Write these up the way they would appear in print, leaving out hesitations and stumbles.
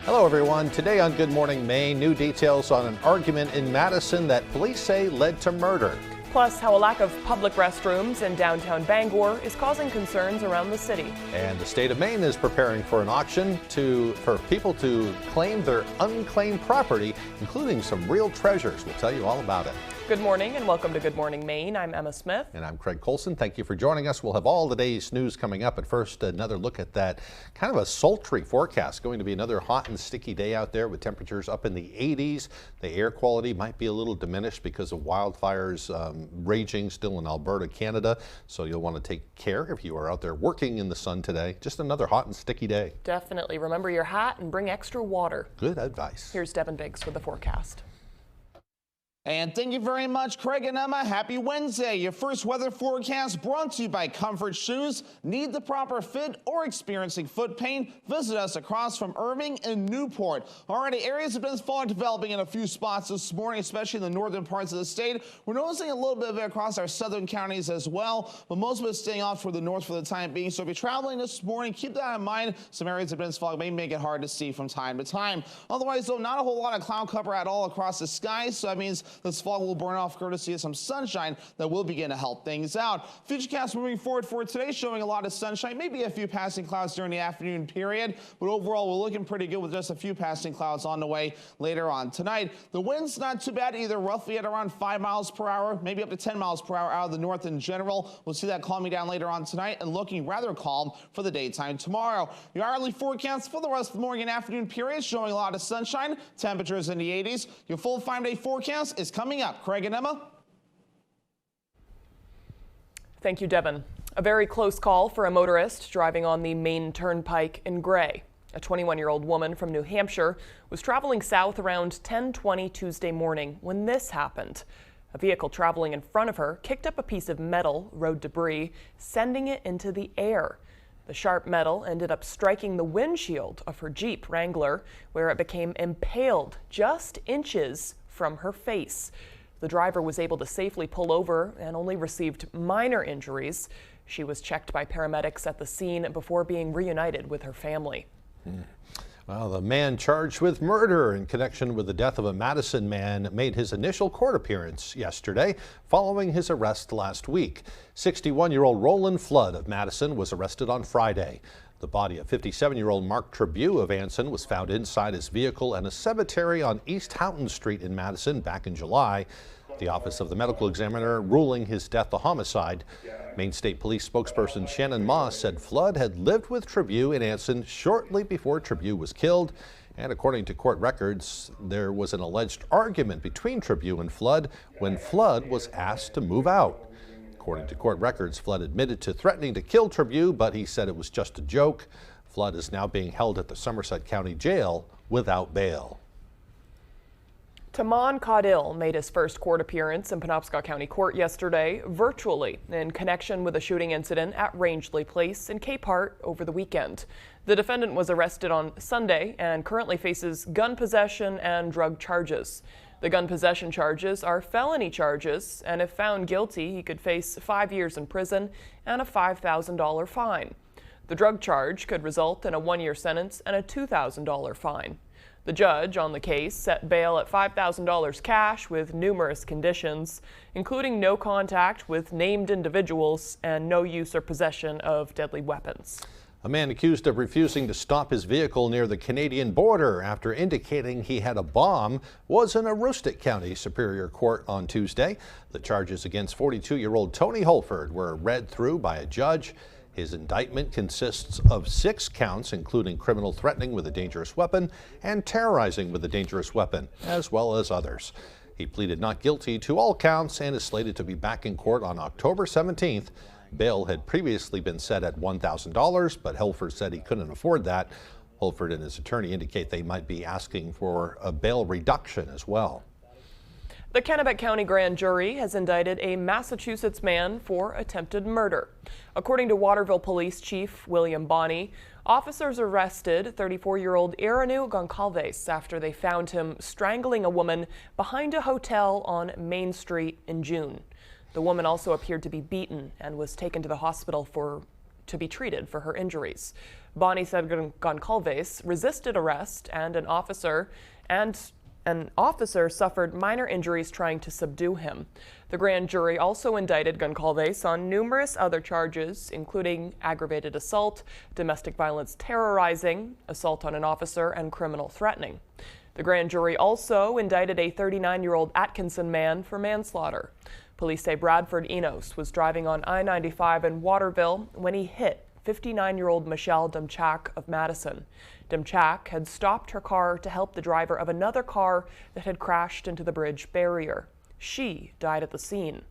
Hello everyone. Today on Good Morning Maine, new details on an argument in Madison that police say led to murder. Plus, how a lack of public restrooms in downtown Bangor is causing concerns around the city. And the state of Maine is preparing for an auction for people to claim their unclaimed property, including some real treasures. We'll tell you all about it. Good morning and welcome to Good Morning Maine. I'm Emma Smith. And I'm Craig Colson. Thank you for joining us. We'll have all the day's news coming up. But first, another look at that kind of a sultry forecast. Going to be another hot and sticky day out there with temperatures up in the 80s. The air quality might be a little diminished because of wildfires raging still in Alberta, Canada. So you'll want to take care if you are out there working in the sun today. Just another hot and sticky day. Definitely. Remember your hat and bring extra water. Good advice. Here's Devin Biggs with the forecast. And thank you very much, Craig and Emma. Happy Wednesday. Your first weather forecast brought to you by Comfort Shoes. Need the proper fit or experiencing foot pain? Visit us across from Irving and Newport. Already, areas of dense fog developing in a few spots this morning, especially in the northern parts of the state. We're noticing a little bit of it across our southern counties as well, but most of it staying off toward the north for the time being. So if you're traveling this morning, keep that in mind. Some areas of dense fog may make it hard to see from time to time. Otherwise, though, not a whole lot of cloud cover at all across the sky. So that means this fog will burn off courtesy of some sunshine that will begin to help things out. Futurecast moving forward for today showing a lot of sunshine, maybe a few passing clouds during the afternoon period, but overall we're looking pretty good with just a few passing clouds on the way later on tonight. The wind's not too bad either, roughly at around 5 miles per hour, maybe up to 10 miles per hour out of the north in general. We'll see that calming down later on tonight and looking rather calm for the daytime tomorrow. Your hourly forecast for the rest of the morning and afternoon period showing a lot of sunshine, temperatures in the 80s. Your full 5-day forecast is coming up. Craig and Emma. Thank you, Devin. A very close call for a motorist driving on the Maine Turnpike in Gray. A 21-year-old woman from New Hampshire was traveling south around 10:20 Tuesday morning when this happened. A vehicle traveling in front of her kicked up a piece of metal, road debris, sending it into the air. The sharp metal ended up striking the windshield of her Jeep Wrangler, where it became impaled just inches from her face. The driver was able to safely pull over and only received minor injuries. She was checked by paramedics at the scene before being reunited with her family. Well, the man charged with murder in connection with the death of a Madison man made his initial court appearance yesterday following his arrest last week. 61-year-old Roland Flood of Madison was arrested on Friday. The body of 57-year-old Mark Tribue of Anson was found inside his vehicle in a cemetery on East Houghton Street in Madison back in July. The Office of the Medical Examiner ruling his death a homicide. Maine State Police spokesperson Shannon Moss said Flood had lived with Tribue in Anson shortly before Tribue was killed. And according to court records, there was an alleged argument between Tribue and Flood when Flood was asked to move out. According to court records, Flood admitted to threatening to kill Tribue, but he said it was just a joke. Flood is now being held at the Somerset County Jail without bail. Taman Caudill made his first court appearance in Penobscot County Court yesterday virtually in connection with a shooting incident at Rangeley Place in Cape Hart over the weekend. The defendant was arrested on Sunday and currently faces gun possession and drug charges. The gun possession charges are felony charges, and if found guilty, he could face 5 years in prison and a $5,000 fine. The drug charge could result in a 1-year sentence and a $2,000 fine. The judge on the case set bail at $5,000 cash with numerous conditions, including no contact with named individuals and no use or possession of deadly weapons. A man accused of refusing to stop his vehicle near the Canadian border after indicating he had a bomb was in Aroostook County Superior Court on Tuesday. The charges against 42-year-old Tony Holford were read through by a judge. His indictment consists of 6 counts, including criminal threatening with a dangerous weapon and terrorizing with a dangerous weapon, as well as others. He pleaded not guilty to all counts and is slated to be back in court on October 17th. Bail had previously been set at $1,000, but Holford said he couldn't afford that. Holford and his attorney indicate they might be asking for a bail reduction as well. The Kennebec County Grand Jury has indicted a Massachusetts man for attempted murder. According to Waterville Police Chief William Bonney, officers arrested 34-year-old Iranu Goncalves after they found him strangling a woman behind a hotel on Main Street in June. The woman also appeared to be beaten and was taken to the hospital to be treated for her injuries. Bonnie said Goncalves resisted arrest, and an officer suffered minor injuries trying to subdue him. The grand jury also indicted Goncalves on numerous other charges, including aggravated assault, domestic violence terrorizing, assault on an officer, and criminal threatening. The grand jury also indicted a 39-year-old Atkinson man for manslaughter. Police say Bradford Enos was driving on I-95 in Waterville when he hit 59-year-old Michelle Demchak of Madison. Demchak had stopped her car to help the driver of another car that had crashed into the bridge barrier. She died at the scene.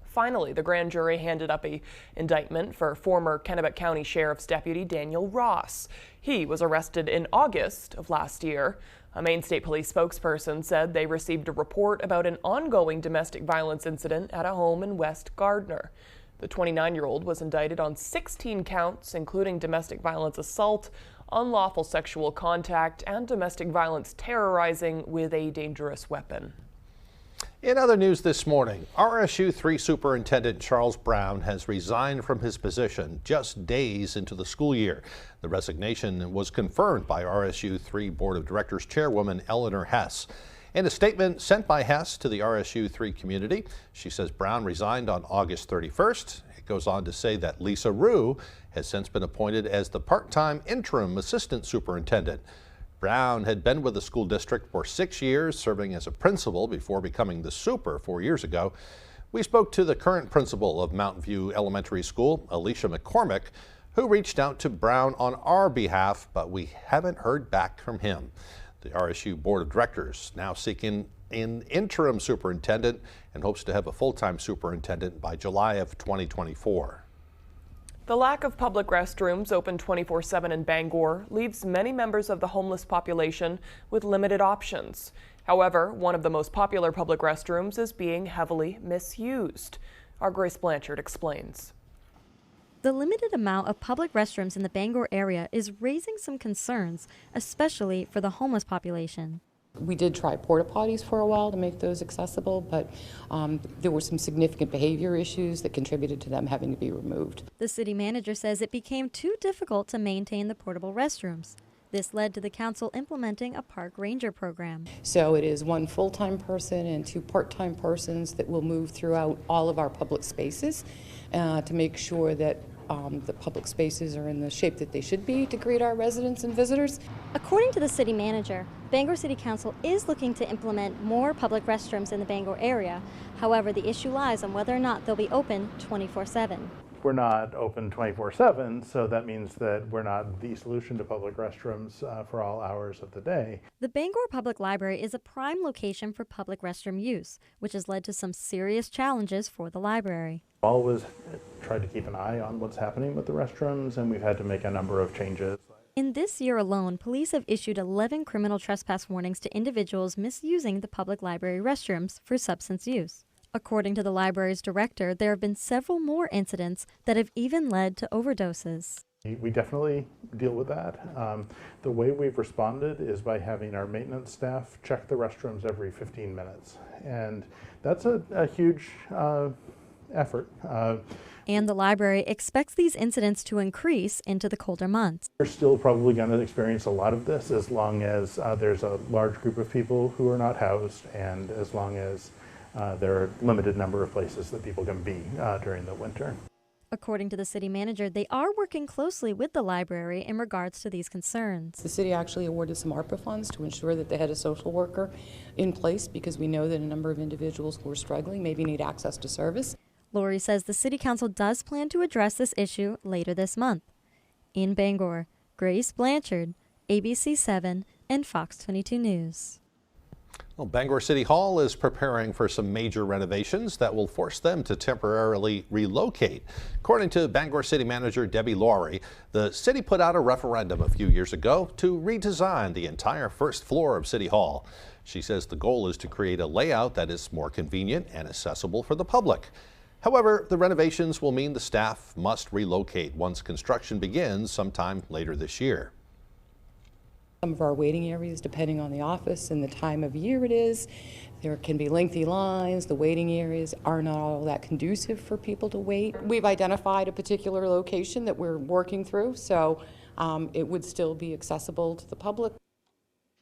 Finally, the grand jury handed up an indictment for former Kennebec County Sheriff's Deputy Daniel Ross. He was arrested in August of last year. A Maine State Police spokesperson said they received a report about an ongoing domestic violence incident at a home in West Gardner. The 29-year-old was indicted on 16 counts, including domestic violence assault, unlawful sexual contact, and domestic violence terrorizing with a dangerous weapon. In other news this morning, RSU 3 Superintendent Charles Brown has resigned from his position just days into the school year. The resignation was confirmed by RSU 3 Board of Directors Chairwoman Eleanor Hess. In a statement sent by Hess to the RSU 3 community, she says Brown resigned on August 31st. It goes on to say that Lisa Rue has since been appointed as the part-time interim assistant superintendent. Brown had been with the school district for 6 years, serving as a principal before becoming the super 4 years ago. We spoke to the current principal of Mountain View Elementary School, Alicia McCormick, who reached out to Brown on our behalf, but we haven't heard back from him. The RSU Board of Directors now seeking an interim superintendent and hopes to have a full-time superintendent by July of 2024. The lack of public restrooms open 24/7 in Bangor leaves many members of the homeless population with limited options. However, one of the most popular public restrooms is being heavily misused. Our Grace Blanchard explains. The limited amount of public restrooms in the Bangor area is raising some concerns, especially for the homeless population. We did try porta potties for a while to make those accessible, but there were some significant behavior issues that contributed to them having to be removed. The city manager says it became too difficult to maintain the portable restrooms. This led to the council implementing a park ranger program. So it is one full-time person and 2 part-time persons that will move throughout all of our public spaces to make sure that the public spaces are in the shape that they should be to greet our residents and visitors. According to the city manager, Bangor City Council is looking to implement more public restrooms in the Bangor area. However, the issue lies on whether or not they'll be open 24/7. We're not open 24/7, so that means that we're not the solution to public restrooms for all hours of the day. The Bangor Public Library is a prime location for public restroom use, which has led to some serious challenges for the library. Always tried to keep an eye on what's happening with the restrooms, and we've had to make a number of changes. In this year alone, police have issued 11 criminal trespass warnings to individuals misusing the public library restrooms for substance use. According to the library's director, there have been several more incidents that have even led to overdoses. We definitely deal with that. The way we've responded is by having our maintenance staff check the restrooms every 15 minutes. And that's a huge effort. And the library expects these incidents to increase into the colder months. We're still probably going to experience a lot of this as long as there's a large group of people who are not housed, and as long as there are a limited number of places that people can be during the winter. According to the city manager, they are working closely with the library in regards to these concerns. The city actually awarded some ARPA funds to ensure that they had a social worker in place because we know that a number of individuals who are struggling maybe need access to service. Lori says the city council does plan to address this issue later this month. In Bangor, Grace Blanchard, ABC 7 and Fox 22 News. Well, Bangor City Hall is preparing for some major renovations that will force them to temporarily relocate. According to Bangor City Manager Debbie Laurie, the city put out a referendum a few years ago to redesign the entire first floor of City Hall. She says the goal is to create a layout that is more convenient and accessible for the public. However, the renovations will mean the staff must relocate once construction begins sometime later this year. Some of our waiting areas, depending on the office and the time of year it is, there can be lengthy lines. The waiting areas are not all that conducive for people to wait. We've identified a particular location that we're working through, so it would still be accessible to the public.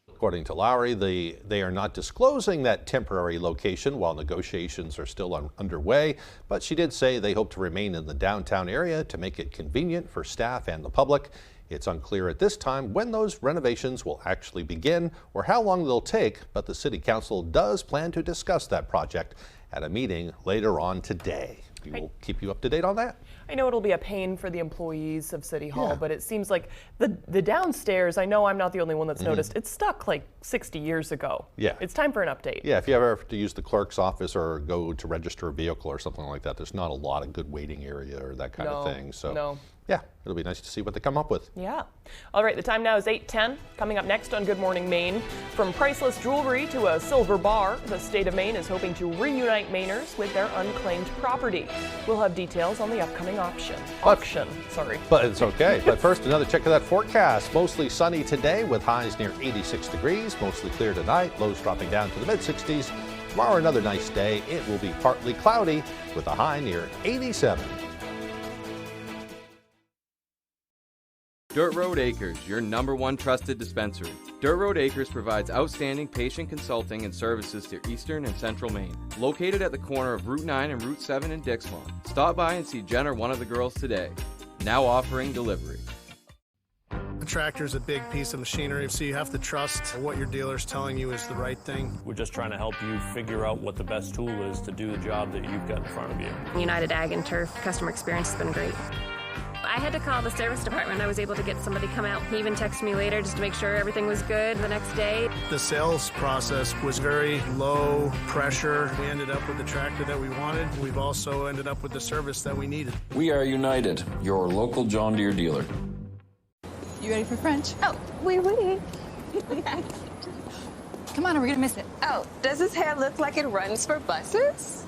According to Lowry, they are not disclosing that temporary location while negotiations are still underway, but she did say they hope to remain in the downtown area to make it convenient for staff and the public. It's unclear at this time when those renovations will actually begin or how long they'll take, but the City Council does plan to discuss that project at a meeting later on today. We will keep you up to date on that. I know it'll be a pain for the employees of City Hall, but it seems like the downstairs, I know I'm not the only one that's noticed, it's stuck like 60 years ago. Yeah. It's time for an update. Yeah, if you ever have to use the clerk's office or go to register a vehicle or something like that, there's not a lot of good waiting area or that kind of thing. So yeah, it'll be nice to see what they come up with. Yeah. All right, the time now is 8:10. Coming up next on Good Morning Maine, from priceless jewelry to a silver bar, the state of Maine is hoping to reunite Mainers with their unclaimed property. We'll have details on the upcoming auction. But it's okay. But first, another check of that forecast. Mostly sunny today with highs near 86 degrees. Mostly clear tonight. Lows dropping down to the mid-60s. Tomorrow, another nice day. It will be partly cloudy with a high near 87. Dirt Road Acres, your #1 trusted dispensary. Dirt Road Acres provides outstanding patient consulting and services to eastern and central Maine. Located at the corner of Route 9 and Route 7 in Dixmont. Stop by and see Jen or one of the girls today. Now offering delivery. A tractor is a big piece of machinery, so you have to trust what your dealer's telling you is the right thing. We're just trying to help you figure out what the best tool is to do the job that you've got in front of you. United Ag and Turf customer experience has been great. I had to call the service department. I was able to get somebody come out. He even texted me later just to make sure everything was good the next day. The sales process was very low pressure. We ended up with the tractor that we wanted. We've also ended up with the service that we needed. We are United, your local John Deere dealer. You ready for French? Oh, we're waiting. Come on, or we're gonna miss it. Oh, does his hair look like it runs for buses?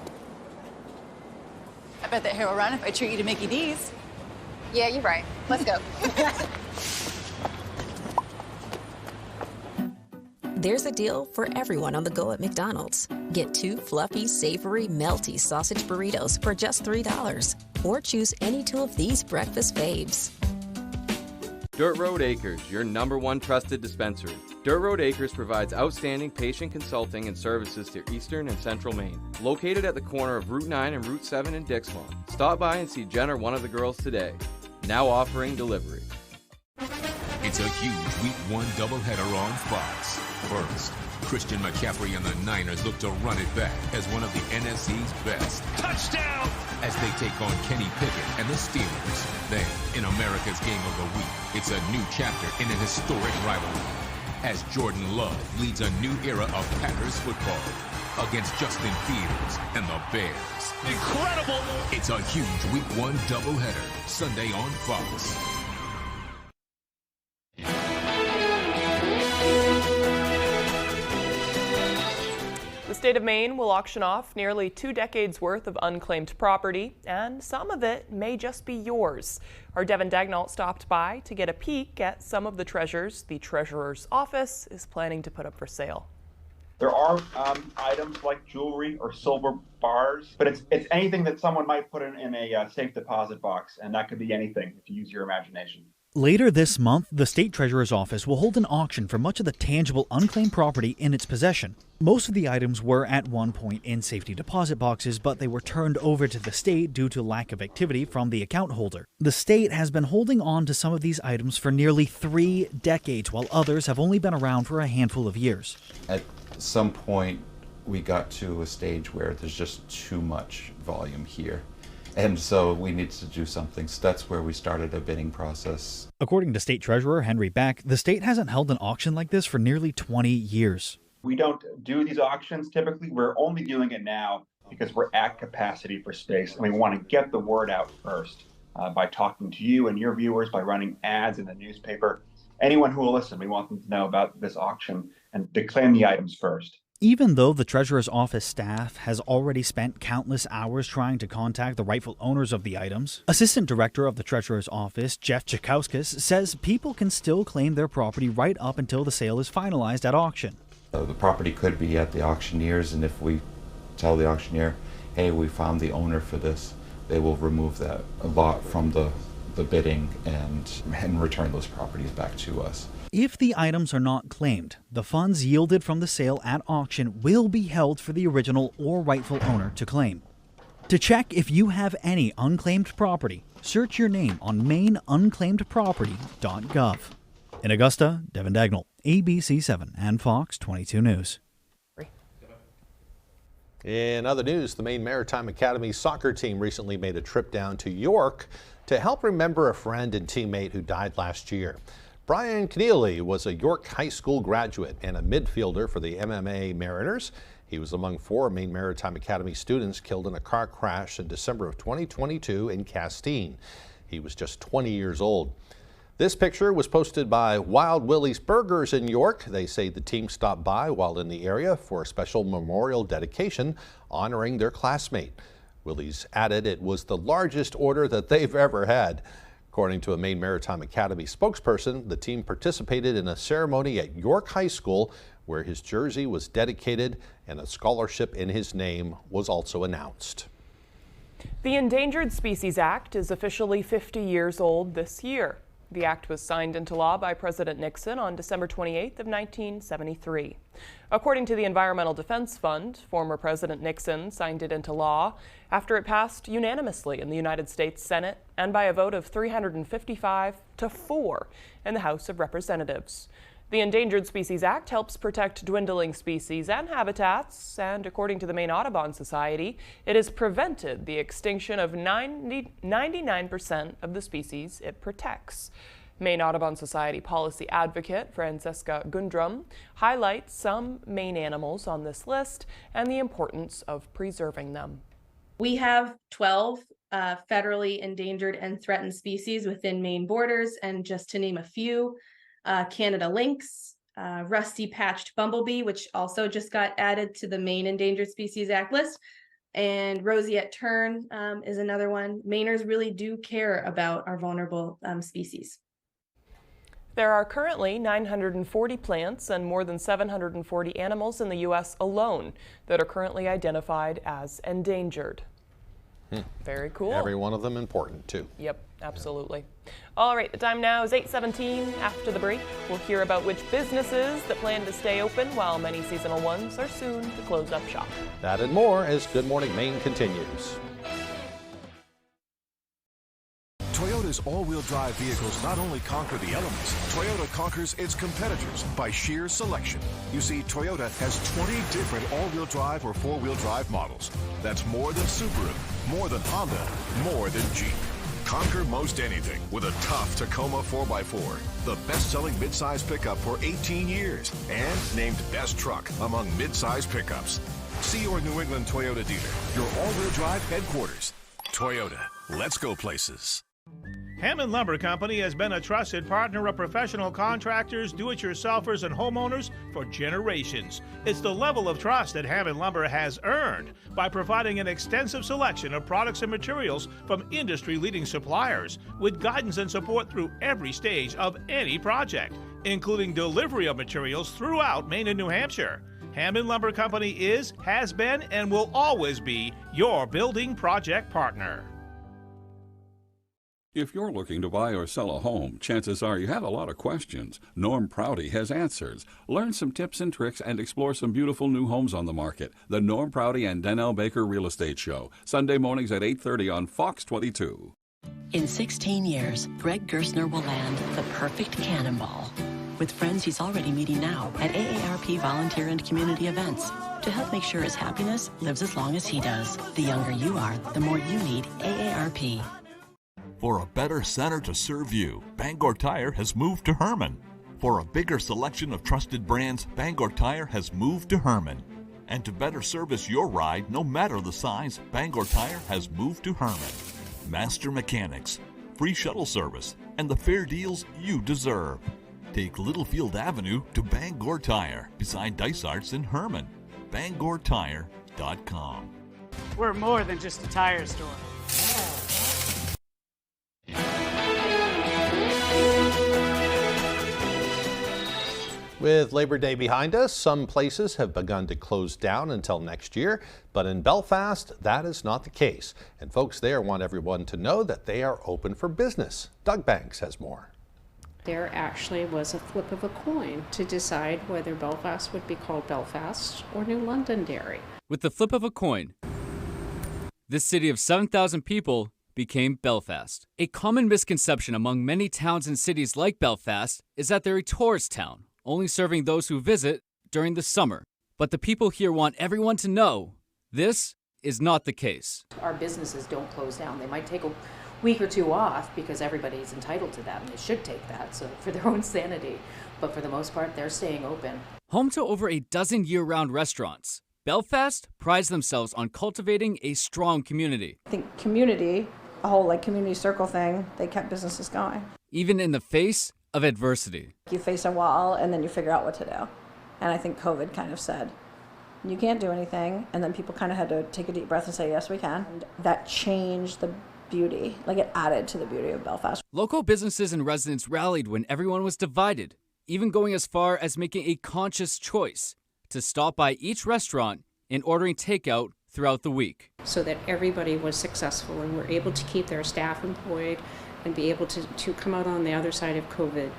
I bet that hair will run if I treat you to Mickey D's. Yeah, you're right. Let's go. There's a deal for everyone on the go at McDonald's. Get 2 fluffy, savory, melty sausage burritos for just $3. Or choose any 2 of these breakfast faves. Dirt Road Acres, your #1 trusted dispensary. Dirt Road Acres provides outstanding patient consulting and services to eastern and central Maine. Located at the corner of Route 9 and Route 7 in Dixmont. Stop by and see Jen or one of the girls today. Now offering delivery. It's a huge Week 1 doubleheader on Fox. First, Christian McCaffrey and the Niners look to run it back as one of the NFC's best. Touchdown! As they take on Kenny Pickett and the Steelers. Then, in America's Game of the Week, it's a new chapter in an historic rivalry. As Jordan Love leads a new era of Packers football against Justin Fields and the Bears. Incredible! It's a huge Week 1 doubleheader, Sunday on Fox. The state of Maine will auction off nearly 2 decades worth of unclaimed property, and some of it may just be yours. Our Devin Dagnall stopped by to get a peek at some of the treasures the treasurer's office is planning to put up for sale. There are items like jewelry or silver bars, but it's anything that someone might put in a safe deposit box, and that could be anything if you use your imagination. Later this month, the State Treasurer's Office will hold an auction for much of the tangible unclaimed property in its possession. Most of the items were at one point in safety deposit boxes, but they were turned over to the state due to lack of activity from the account holder. The state has been holding on to some of these items for nearly 3 decades, while others have only been around for a handful of years. At some point, we got to a stage where there's just too much volume here. And so we needed to do something. So that's where we started a bidding process. According to State Treasurer Henry Beck, the state hasn't held an auction like this for nearly 20 years. We don't do these auctions typically. We're only doing it now because we're at capacity for space. And we want to get the word out first by talking to you and your viewers, by running ads in the newspaper. Anyone who will listen, we want them to know about this auction and to claim the items first. Even though the Treasurer's Office staff has already spent countless hours trying to contact the rightful owners of the items, Assistant Director of the Treasurer's Office, Jeff Chakowskis, says people can still claim their property right up until the sale is finalized at auction. The property could be at the auctioneers, and if we tell the auctioneer, hey, we found the owner for this, they will remove that lot from the the bidding and return those properties back to us. If the items are not claimed, the funds yielded from the sale at auction will be held for the original or rightful owner to claim. To check if you have any unclaimed property, search your name on maineunclaimedproperty.gov. In Augusta, Devin Dagnall, ABC7 and Fox 22 News. In other news, the Maine Maritime Academy soccer team recently made a trip down to York to help remember a friend and teammate who died last year. Brian Keneally was a York High School graduate and a midfielder for the MMA Mariners. He was among 4 Maine Maritime Academy students killed in a car crash in December of 2022 in Castine. He was just 20 years old. This picture was posted by Wild Willie's Burgers in York. They say the team stopped by while in the area for a special memorial dedication honoring their classmate. Willie's added it was the largest order that they've ever had. According to a Maine Maritime Academy spokesperson, the team participated in a ceremony at York High School where his jersey was dedicated and a scholarship in his name was also announced. The Endangered Species Act is officially 50 years old this year. The act was signed into law by President Nixon on December 28th of 1973. According to the Environmental Defense Fund, former President Nixon signed it into law after it passed unanimously in the United States Senate and by a vote of 355 to 4 in the House of Representatives. The Endangered Species Act helps protect dwindling species and habitats, and according to the Maine Audubon Society, it has prevented the extinction of 99% of the species it protects. Maine Audubon Society policy advocate Francesca Gundrum highlights some Maine animals on this list and the importance of preserving them. We have 12 federally endangered and threatened species within Maine borders, and just to name a few, Canada lynx, rusty patched bumblebee, which also just got added to the Maine Endangered Species Act list, and roseate tern is another one. Mainers really do care about our vulnerable species. There are currently 940 plants and more than 740 animals in the U.S. alone that are currently identified as endangered. Very cool. Every one of them important, too. Yep, absolutely. All right, the time now is 8:17. After the break, we'll hear about which businesses that plan to stay open while many seasonal ones are soon to close up shop. That and more as Good Morning Maine continues. Toyota's all-wheel drive vehicles not only conquer the elements, Toyota conquers its competitors by sheer selection. You see, Toyota has 20 different all-wheel drive or four-wheel drive models. That's more than Subaru, more than Honda, more than Jeep. Conquer most anything with a tough Tacoma 4x4, the best-selling midsize pickup for 18 years, and named Best Truck among midsize pickups. See your New England Toyota dealer, your all-wheel drive headquarters. Toyota, let's go places. Hammond Lumber Company has been a trusted partner of professional contractors, do-it-yourselfers, and homeowners for generations. It's the level of trust that Hammond Lumber has earned by providing an extensive selection of products and materials from industry-leading suppliers, with guidance and support through every stage of any project, including delivery of materials throughout Maine and New Hampshire. Hammond Lumber Company is, has been, and will always be your building project partner. If you're looking to buy or sell a home, chances are you have a lot of questions. Norm Prouty has answers. Learn some tips and tricks and explore some beautiful new homes on the market. The Norm Prouty and Donnell Baker Real Estate Show, Sunday mornings at 8:30 on Fox 22. In 16 years, Greg Gerstner will land the perfect cannonball. With friends he's already meeting now at AARP volunteer and community events to help make sure his happiness lives as long as he does. The younger you are, the more you need AARP. For a better center to serve you, Bangor Tire has moved to Herman. For a bigger selection of trusted brands, Bangor Tire has moved to Herman. And to better service your ride, no matter the size, Bangor Tire has moved to Herman. Master mechanics, free shuttle service, and the fair deals you deserve. Take Littlefield Avenue to Bangor Tire, beside Dysart's in Herman. BangorTire.com. We're more than just a tire store. With Labor Day behind us, some places have begun to close down until next year, but in Belfast, that is not the case. And folks there want everyone to know that they are open for business. Doug Banks has more. There actually was a flip of a coin to decide whether Belfast would be called Belfast or New Londonderry. With the flip of a coin, this city of 7,000 people became Belfast. A common misconception among many towns and cities like Belfast is that they're a tourist town, only serving those who visit during the summer. But the people here want everyone to know this is not the case. Our businesses don't close down. They might take a week or two off because everybody's entitled to that and they should take that, so for their own sanity. But for the most part, they're staying open. Home to over a dozen year-round restaurants, Belfast prides themselves on cultivating a strong community. I think community, a whole community circle thing, they kept businesses going. Even in the face of adversity. You face a wall and then you figure out what to do. And I think COVID kind of said, you can't do anything. And then people kind of had to take a deep breath and say, yes, we can. And that changed the beauty, it added to the beauty of Belfast. Local businesses and residents rallied when everyone was divided, even going as far as making a conscious choice to stop by each restaurant and ordering takeout throughout the week. So that everybody was successful and were able to keep their staff employed and be able to come out on the other side of COVID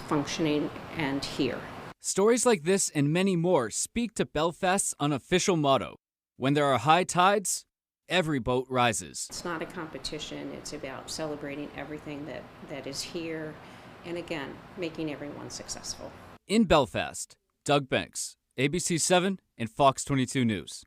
functioning and here. Stories like this and many more speak to Belfast's unofficial motto: when there are high tides, every boat rises. It's not a competition, it's about celebrating everything that is here and again, making everyone successful. In Belfast, Doug Banks, ABC 7 and Fox 22 News.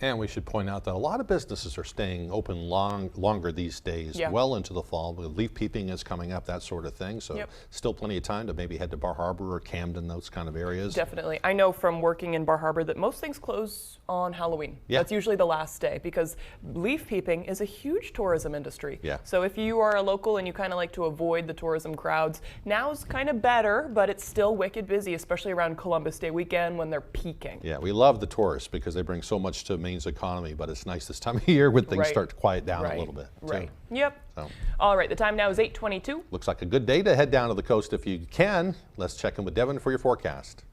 And we should point out that a lot of businesses are staying open longer these days, well into the fall. Leaf peeping is coming up, that sort of thing. So still plenty of time to maybe head to Bar Harbor or Camden, those kind of areas. Definitely. I know from working in Bar Harbor that most things close on Halloween. That's usually the last day because leaf peeping is a huge tourism industry. So if you are a local and you kind of like to avoid the tourism crowds, now's kind of better, but it's still wicked busy, especially around Columbus Day weekend when they're peaking. Yeah, we love the tourists because they bring so much to Maine's economy, but it's nice this time of year when things start to quiet down a little bit. Right. Yep. So. All right, the time now is 8:22. Looks like a good day to head down to the coast if you can. Let's check in with Devin for your forecast.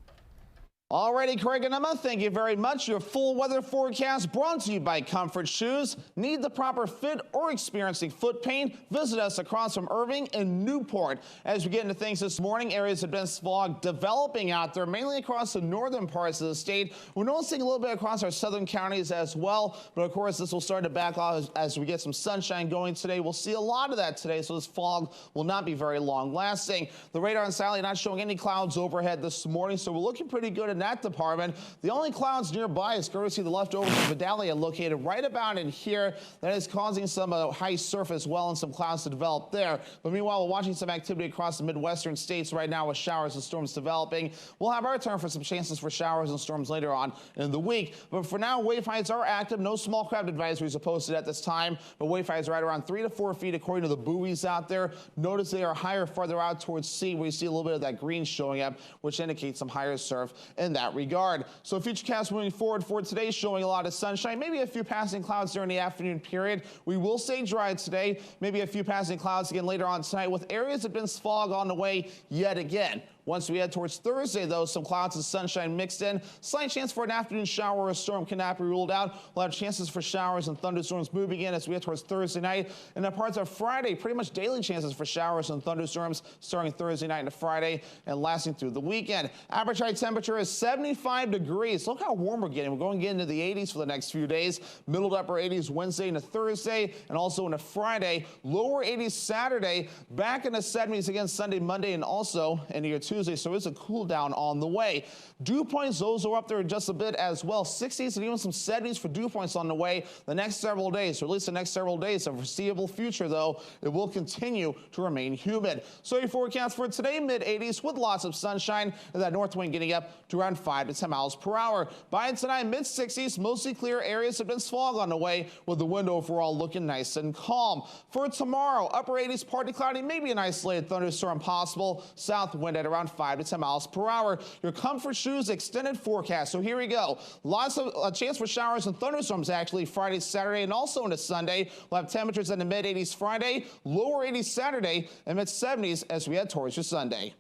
Alrighty, Craig and Emma, thank you very much. Your full weather forecast brought to you by Comfort Shoes. Need the proper fit or experiencing foot pain? Visit us across from Irving and Newport. As we get into things this morning, areas of dense fog developing out there, mainly across the northern parts of the state. We're noticing a little bit across our southern counties as well, but of course this will start to back off as we get some sunshine going today. We'll see a lot of that today, so this fog will not be very long lasting. The radar and satellite not showing any clouds overhead this morning, so we're looking pretty good in that department. The only clouds nearby is courtesy of the leftovers of Vidalia located right about in here. That is causing some high surface well and some clouds to develop there. But meanwhile, we're watching some activity across the Midwestern states right now with showers and storms developing. We'll have our turn for some chances for showers and storms later on in the week. But for now, wave heights are active. No small craft advisories are posted at this time, but wave heights are right around 3 to 4 feet according to the buoys out there. Notice they are higher farther out towards sea where you see a little bit of that green showing up, which indicates some higher surf in that regard. So futurecast moving forward for today showing a lot of sunshine, maybe a few passing clouds during the afternoon period. We will stay dry today, maybe a few passing clouds again later on tonight with areas of dense fog on the way yet again. Once we head towards Thursday, though, some clouds and sunshine mixed in. Slight chance for an afternoon shower or a storm cannot be ruled out. We'll have chances for showers and thunderstorms moving in as we head towards Thursday night. And then parts of Friday, pretty much daily chances for showers and thunderstorms starting Thursday night into Friday and lasting through the weekend. Average high temperature is 75 degrees. Look how warm we're getting. We're going to get into the 80s for the next few days. Middle to upper 80s Wednesday into Thursday and also into Friday. Lower 80s Saturday. Back in the 70s again Sunday, Monday, and also into your Tuesday. So it's a cool down on the way. Dew points, those are up there just a bit as well. 60s and even some 70s for dew points on the way the next several days, or at least the next several days. The foreseeable future, though, it will continue to remain humid. So your forecast for today, mid-80s with lots of sunshine and that north wind getting up to around 5 to 10 miles per hour. By tonight, mid-60s, mostly clear areas of dense fog on the way with the wind overall looking nice and calm. For tomorrow, upper 80s, partly cloudy, maybe an isolated thunderstorm possible. South wind at around 5 to 10 miles per hour. Your Comfort Shoes extended forecast. So here we go. Lots of chance for showers and thunderstorms actually Friday, Saturday, and also into Sunday. We'll have temperatures in the mid-80s Friday, lower 80s Saturday, and mid-70s as we head towards your Sunday.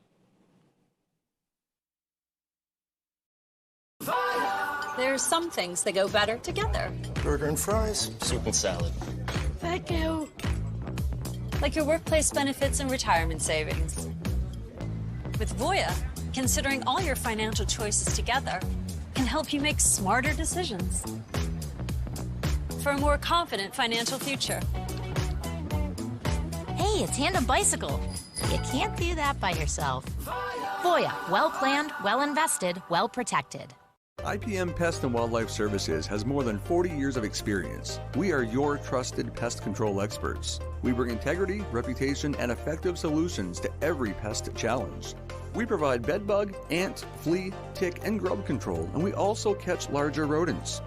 There's some things that go better together. Burger and fries, soup and salad. Thank you. Like your workplace benefits and retirement savings. With Voya, considering all your financial choices together can help you make smarter decisions for a more confident financial future. Hey, it's Tandem Bicycle. You can't do that by yourself. Voya, well planned, well invested, well protected. IPM Pest and Wildlife Services has more than 40 years of experience. We are your trusted pest control experts. We bring integrity, reputation, and effective solutions to every pest challenge. We provide bedbug, ant, flea, tick, and grub control, and we also catch larger rodents.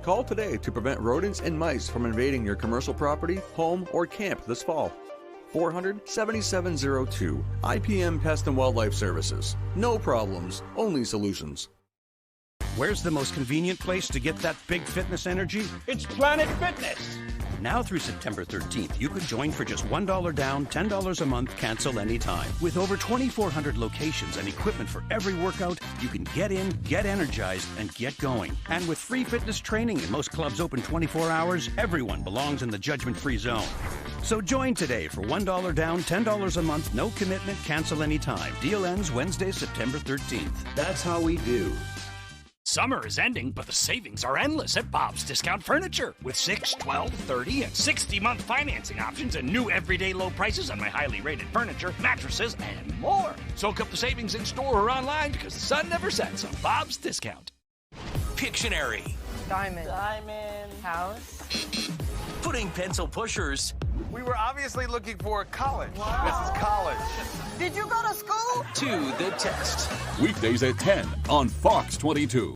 Call today to prevent rodents and mice from invading your commercial property, home, or camp this fall. 400-7702, IPM Pest and Wildlife Services. No problems, only solutions. Where's the most convenient place to get that big fitness energy? It's Planet Fitness! Now through September 13th, you could join for just $1 down, $10 a month, cancel anytime. With over 2,400 locations and equipment for every workout, you can get in, get energized, and get going. And with free fitness training and most clubs open 24 hours, everyone belongs in the judgment-free zone. So join today for $1 down, $10 a month, no commitment, cancel anytime. Deal ends Wednesday, September 13th. That's how we do. Summer is ending, but the savings are endless at Bob's Discount Furniture. With 6, 12, 30, and 60-month financing options and new everyday low prices on my highly rated furniture, mattresses, and more. Soak up the savings in store or online because the sun never sets on Bob's Discount. Pictionary. Diamond. House. Pudding pencil pushers. We were obviously looking for college. Wow. This is college. Did you go to school? To the test. Weekdays at 10 on Fox 22.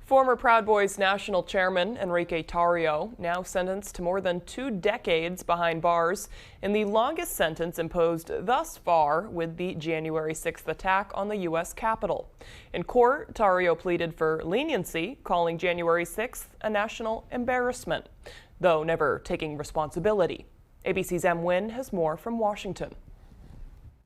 Former Proud Boys national chairman Enrique Tarrio now sentenced to more than 2 decades behind bars in the longest sentence imposed thus far with the January 6th attack on the U.S. Capitol. In court, Tarrio pleaded for leniency, calling January 6th a national embarrassment, though never taking responsibility. ABC's M. Wynn has more from Washington.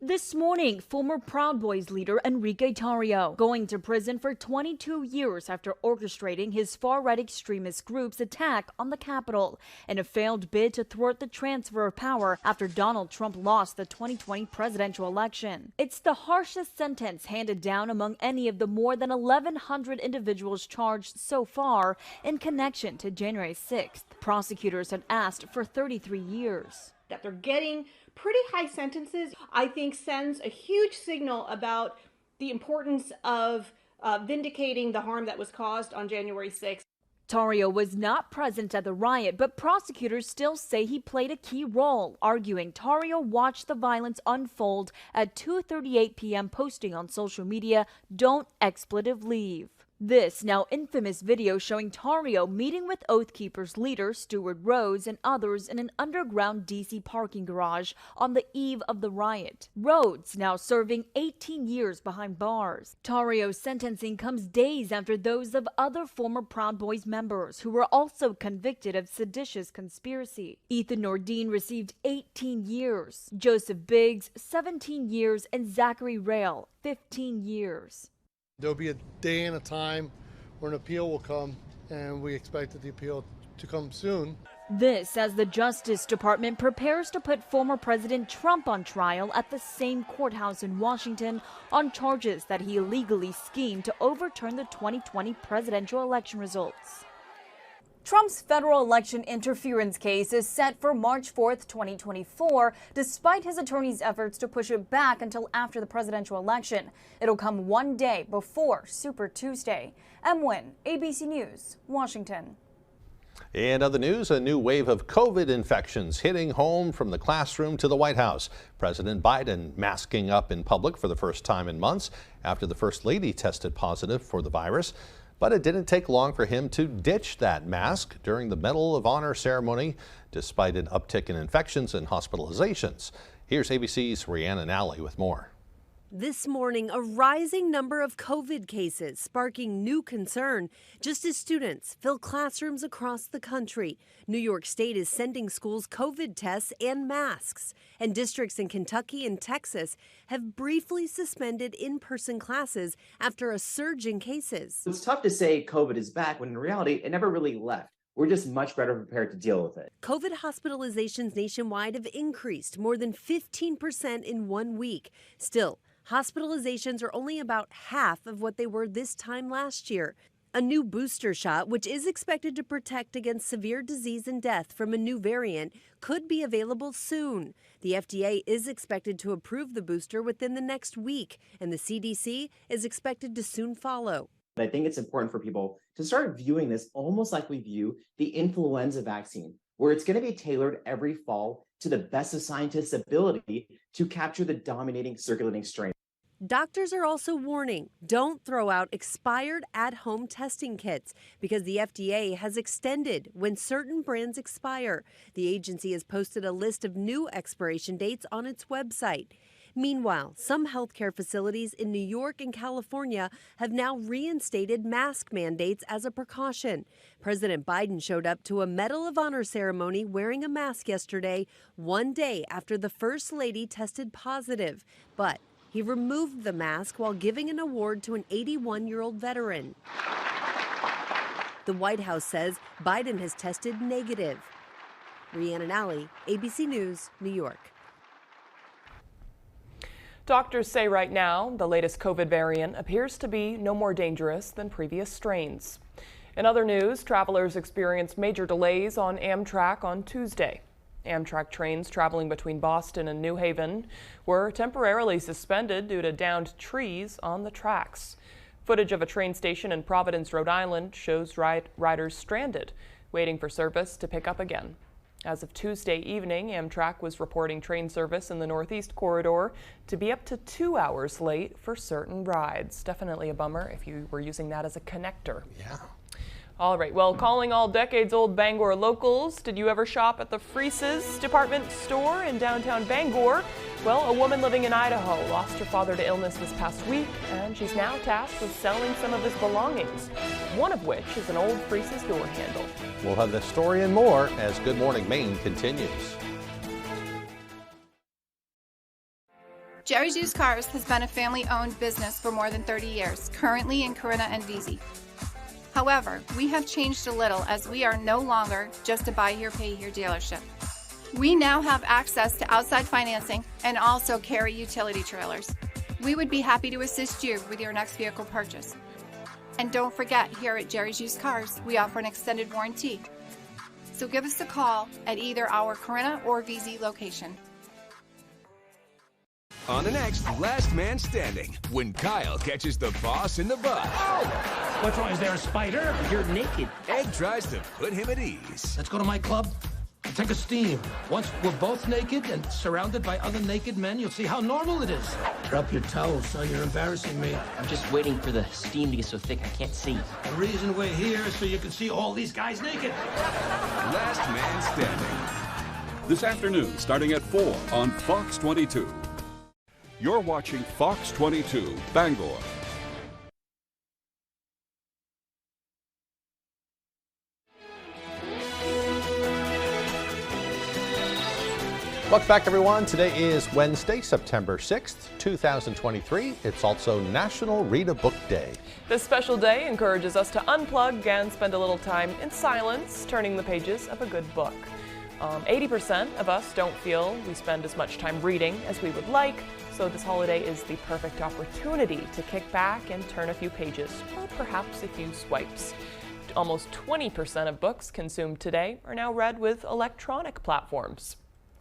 This morning, former Proud Boys leader Enrique Tarrio going to prison for 22 years after orchestrating his far-right extremist group's attack on the Capitol in a failed bid to thwart the transfer of power after Donald Trump lost the 2020 presidential election. It's the harshest sentence handed down among any of the more than 1,100 individuals charged so far in connection to January 6th. Prosecutors had asked for 33 years. That they're getting pretty high sentences, I think sends a huge signal about the importance of vindicating the harm that was caused on January 6th. Tarrio was not present at the riot, but prosecutors still say he played a key role, arguing Tarrio watched the violence unfold at 2:38 p.m., posting on social media, "Don't expletive leave." This now infamous video showing Tarrio meeting with Oath Keepers leader Stuart Rhodes and others in an underground D.C. parking garage on the eve of the riot. Rhodes now serving 18 years behind bars. Tarrio's sentencing comes days after those of other former Proud Boys members who were also convicted of seditious conspiracy. Ethan Nordine received 18 years, Joseph Biggs 17 years, and Zachary Rail 15 years. There'll be a day and a time where an appeal will come, and we expect the appeal to come soon. This as the Justice Department prepares to put former President Trump on trial at the same courthouse in Washington on charges that he illegally schemed to overturn the 2020 presidential election results. Trump's federal election interference case is set for March 4th, 2024, despite his attorney's efforts to push it back until after the presidential election. It'll come one day before Super Tuesday. M. Wynn, ABC News, Washington. And other news, a new wave of COVID infections hitting home from the classroom to the White House. President Biden masking up in public for the first time in months after the First Lady tested positive for the virus. But it didn't take long for him to ditch that mask during the Medal of Honor ceremony, despite an uptick in infections and hospitalizations. Here's ABC's Rhiannon Alley with more. This morning, a rising number of COVID cases sparking new concern just as students fill classrooms across the country. New York State is sending schools COVID tests and masks, and districts in Kentucky and Texas have briefly suspended in-person classes after a surge in cases. It's tough to say COVID is back when in reality it never really left. We're just much better prepared to deal with it. COVID hospitalizations nationwide have increased more than 15% in 1 week. Still, hospitalizations are only about half of what they were this time last year. A new booster shot, which is expected to protect against severe disease and death from a new variant, could be available soon. The FDA is expected to approve the booster within the next week, and the CDC is expected to soon follow. I think it's important for people to start viewing this almost like we view the influenza vaccine, where it's going to be tailored every fall to the best of scientists' ability to capture the dominating circulating strain. Doctors are also warning, don't throw out expired at-home testing kits because the FDA has extended when certain brands expire. The agency has posted a list of new expiration dates on its website. Meanwhile, some healthcare facilities in New York and California have now reinstated mask mandates as a precaution. President Biden showed up to a Medal of Honor ceremony wearing a mask yesterday, 1 day after the First Lady tested positive. But he removed the mask while giving an award to an 81-year-old veteran. The White House says Biden has tested negative. Rhiannon Alley, ABC News, New York. Doctors say right now the latest COVID variant appears to be no more dangerous than previous strains. In other news, travelers experienced major delays on Amtrak on Tuesday. Amtrak trains traveling between Boston and New Haven were temporarily suspended due to downed trees on the tracks. Footage of a train station in Providence, Rhode Island shows riders stranded, waiting for service to pick up again. As of Tuesday evening, Amtrak was reporting train service in the Northeast Corridor to be up to 2 hours late for certain rides. Definitely a bummer if you were using that as a connector. Yeah. All right, well, calling all decades-old Bangor locals, did you ever shop at the Freese's department store in downtown Bangor? Well, a woman living in Idaho lost her father to illness this past week, and she's now tasked with selling some of his belongings, one of which is an old Freese's door handle. We'll have this story and more as Good Morning Maine continues. Jerry's Used Cars has been a family-owned business for more than 30 years, currently in Corinna and Vesey. However, we have changed a little as we are no longer just a buy here, pay here dealership. We now have access to outside financing and also carry utility trailers. We would be happy to assist you with your next vehicle purchase. And don't forget, here at Jerry's Used Cars, we offer an extended warranty. So give us a call at either our Corinna or Vesey location. On the next Last Man Standing, when Kyle catches the boss in the bud. What's wrong? Is there a spider? You're naked. Ed tries to put him at ease. Let's go to my club and take a steam. Once we're both naked and surrounded by other naked men, you'll see how normal it is. Drop your towel, son. You're embarrassing me. I'm just waiting for the steam to get so thick I can't see. The reason we're here is so you can see all these guys naked. Last Man Standing. This afternoon, starting at 4 on Fox 22. You're watching Fox 22 Bangor. Welcome back, everyone. Today is Wednesday, September 6th, 2023. It's also National Read a Book Day. This special day encourages us to unplug and spend a little time in silence, turning the pages of a good book. 80% of us don't feel we spend as much time reading as we would like, so this holiday is the perfect opportunity to kick back and turn a few pages, or perhaps a few swipes. Almost 20% of books consumed today are now read with electronic platforms.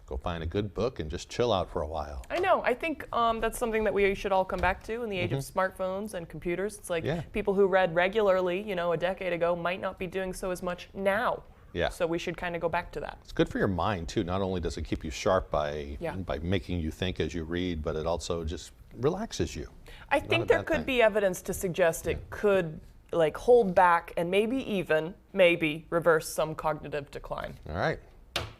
Go find a good book and just chill out for a while. I know. I think that's something that we should all come back to in the age of smartphones and computers. It's like people who read regularly, a decade ago might not be doing so as much now. Yeah. So we should kind of go back to that. It's good for your mind too. Not only does it keep you sharp by making you think as you read, but it also just relaxes you. I think there could be evidence to suggest it could hold back and maybe reverse some cognitive decline. All right.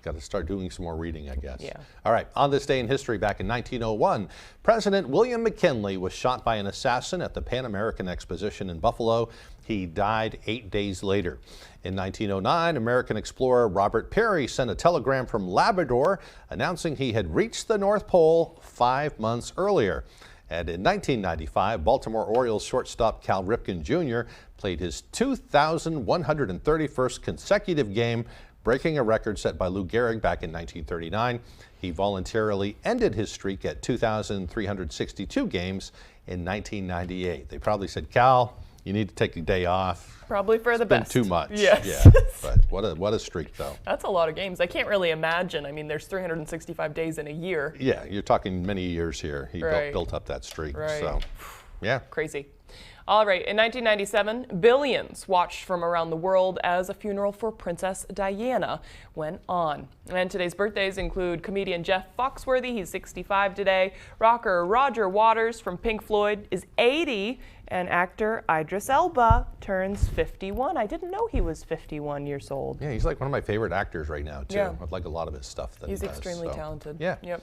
Got to start doing some more reading, I guess. Yeah. All right. On this day in history, back in 1901, President William McKinley was shot by an assassin at the Pan American Exposition in Buffalo. He died 8 days later. In 1909, American explorer Robert Peary sent a telegram from Labrador announcing he had reached the North Pole 5 months earlier. And in 1995, Baltimore Orioles shortstop Cal Ripken Jr. played his 2,131st consecutive game, breaking a record set by Lou Gehrig back in 1939. He voluntarily ended his streak at 2,362 games in 1998. They probably said, Cal, you need to take a day off. Probably for the best. Too much. Yes. Yeah. But what a streak, though. That's a lot of games. I can't really imagine. I mean, there's 365 days in a year. Yeah, you're talking many years here. He built up that streak. Right. So, yeah. Crazy. All right, in 1997, billions watched from around the world as a funeral for Princess Diana went on. And today's birthdays include comedian Jeff Foxworthy, he's 65 today, rocker Roger Waters from Pink Floyd is 80, and actor Idris Elba turns 51. I didn't know he was 51 years old. Yeah, he's like one of my favorite actors right now, too. Yeah. I like a lot of his stuff that He's he does, extremely talented. Yeah. Yep.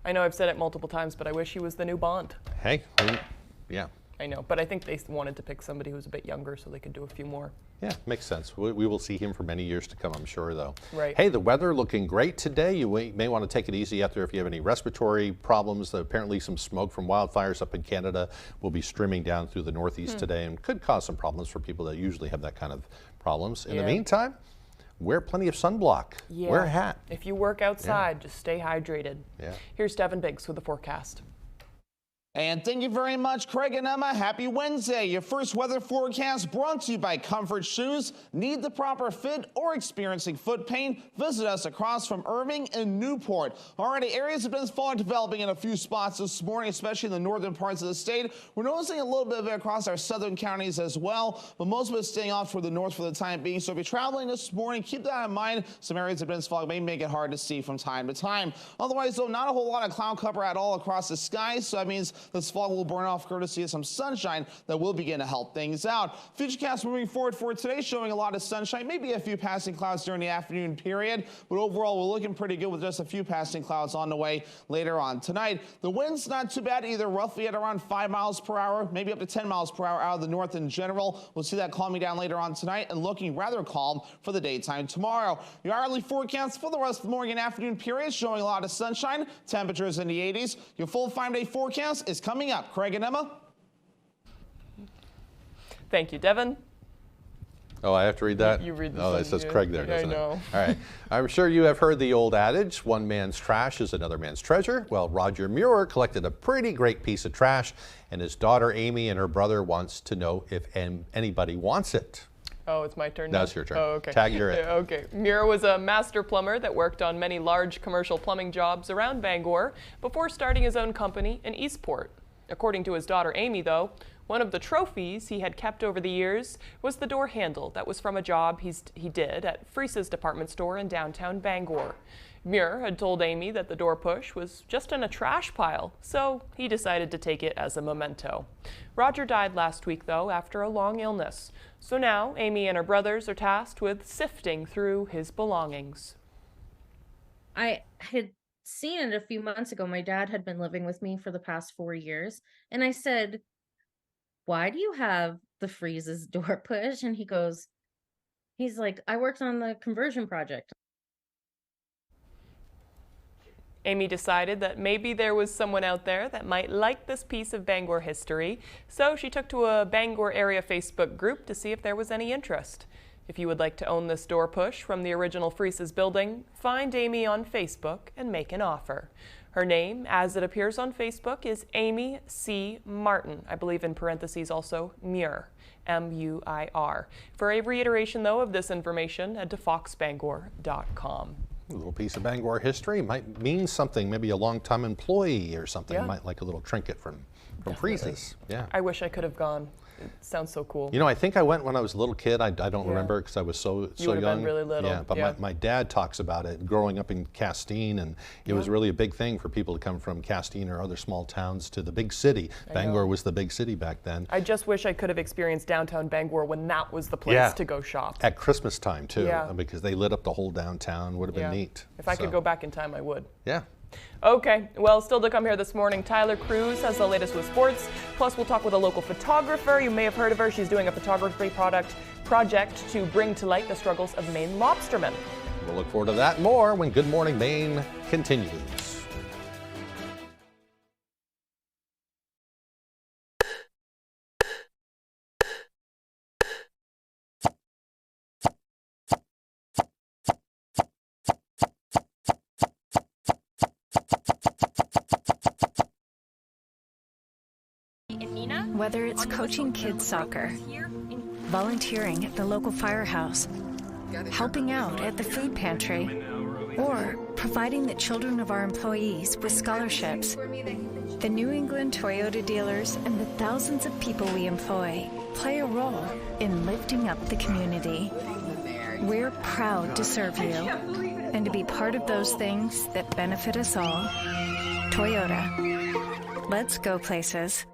I know I've said it multiple times, but I wish he was the new Bond. Hey, yeah. I know, but I think they wanted to pick somebody who's a bit younger so they could do a few more. Yeah, makes sense. We will see him for many years to come, I'm sure, though. Right. Hey, the weather looking great today. You may want to take it easy out there if you have any respiratory problems. Apparently some smoke from wildfires up in Canada will be streaming down through the northeast today and could cause some problems for people that usually have that kind of problems. In the meantime, wear plenty of sunblock. Yeah. Wear a hat. If you work outside, just stay hydrated. Yeah. Here's Devin Biggs with the forecast. And thank you very much, Craig and Emma. Happy Wednesday. Your first weather forecast brought to you by Comfort Shoes. Need the proper fit or experiencing foot pain? Visit us across from Irving and Newport. Already, areas of dense fog developing in a few spots this morning, especially in the northern parts of the state. We're noticing a little bit of it across our southern counties as well, but most of it staying off toward the north for the time being. So if you're traveling this morning, keep that in mind. Some areas of dense fog may make it hard to see from time to time. Otherwise, though, not a whole lot of cloud cover at all across the sky, so that means this fog will burn off courtesy of some sunshine that will begin to help things out. Futurecast moving forward for today showing a lot of sunshine, maybe a few passing clouds during the afternoon period, but overall we're looking pretty good with just a few passing clouds on the way later on tonight. The wind's not too bad either, roughly at around 5 miles per hour, maybe up to 10 miles per hour out of the north in general. We'll see that calming down later on tonight and looking rather calm for the daytime tomorrow. Your hourly forecast for the rest of the morning and afternoon period showing a lot of sunshine, temperatures in the 80s. Your full 5-day forecast is coming up. Craig and Emma. Thank you, Devin. Oh, I have to read that? You read this. Oh, it says Craig there, doesn't I know. it? All right. I'm sure you have heard the old adage, one man's trash is another man's treasure. Well, Roger Muir collected a pretty great piece of trash, and his daughter Amy and her brother wants to know if anybody wants it. Oh, it's my turn now? now? It's your turn. Oh, okay. Tag, you're it. Okay. Muir was a master plumber that worked on many large commercial plumbing jobs around Bangor before starting his own company in Eastport. According to his daughter Amy, though, one of the trophies he had kept over the years was the door handle that was from a job he did at Fries's department store in downtown Bangor. Muir had told Amy that the door push was just in a trash pile, so he decided to take it as a memento. Roger died last week, though, after a long illness. So now Amy and her brothers are tasked with sifting through his belongings. I had seen it a few months ago. My dad had been living with me for the past 4 years, and I said, "Why do you have the Fries's door push?" And he's like, "I worked on the conversion project." Amy decided that maybe there was someone out there that might like this piece of Bangor history, so she took to a Bangor area Facebook group to see if there was any interest. If you would like to own this door push from the original Fries's building, find Amy on Facebook and make an offer. Her name, as it appears on Facebook, is Amy C. Martin. I believe in parentheses also Muir, M-U-I-R. For a reiteration, though, of this information, head to foxbangor.com. A little piece of Bangor history might mean something, maybe a long-time employee or something. Yeah. Might like a little trinket from Fries's. Yeah. I wish I could have gone. Sounds so cool. You know, I think I went when I was a little kid. I don't remember because I was so You would young. have been really little. Yeah, but my dad talks about it growing up in Castine, and it was really a big thing for people to come from Castine or other small towns to the big city. Bangor was the big city back then. I just wish I could have experienced downtown Bangor when that was the place to go shop. At Christmas time too, because they lit up the whole downtown. Would have been neat. If I could go back in time, I would. Yeah. Okay, well, still to come here this morning, Tyler Cruz has the latest with sports. Plus, we'll talk with a local photographer. You may have heard of her. She's doing a photography project to bring to light the struggles of Maine lobstermen. We'll look forward to that and more when Good Morning Maine continues. Whether it's coaching kids soccer, volunteering at the local firehouse, helping out at the food pantry, or providing the children of our employees with scholarships, the New England Toyota dealers and the thousands of people we employ play a role in lifting up the community. We're proud to serve you and to be part of those things that benefit us all. Toyota. Let's go places.